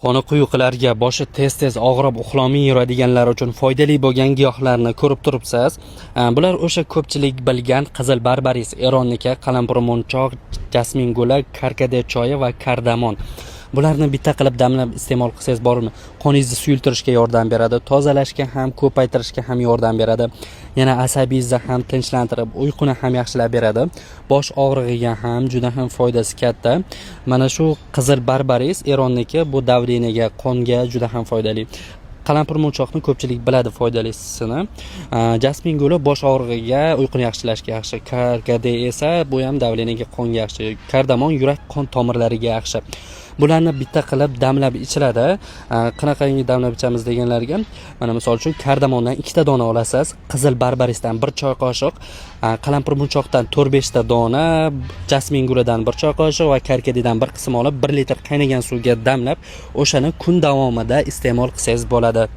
Qoni quyuqlarga boshi tez-tez og'rib, uxlolmay yuradiganlar uchun foydali bo'lgan giyohlarni ko'rib turibsiz. Bular o'sha ko'pchilik bilgan qizil barbaris, eronniki, qalampirmunchoq, jasmin guli, karkade choyi va kardamon. Bularni bitta qilib damlab iste'mol qilsangiz bormi, qoningizni suyultirishga yordam beradi, tozalashga ham, ko'paytirishga ham yordam beradi. Yana asabingizni ham tinchlantirib, uyquni ham yaxshilab beradi. Bosh og'rig'iga ham juda ham foydasi katta. Mana shu qizil barbaris, eronniki, bu davriyniga, qonga juda ham foydali. Qalampirmunchoqni ko'pchilik biladi foydalisini. Jasmin guli bosh og'rig'iga, uyquni yaxshilashga yaxshi. Karkade esa bu ham davriyniga, qonga yaxshi. Kardamon yurak qon tomirlariga yaxshi. Bularni bitta qilib damlab ichiladi. Qanaqangi damlab ichamiz deganlarga, mana misol uchun kardamondan 2 ta dona olasiz, qizil barbarisdan 1 choy qoshiq, qalampirmunchoqdan 4-5 ta dona, jasmin gulidan 1 choy qoshiq va karkadidan 1 qism olib 1 litr qaynagan suvga damlab, o'shani kun davomida iste'mol qilsangiz bo'ladi.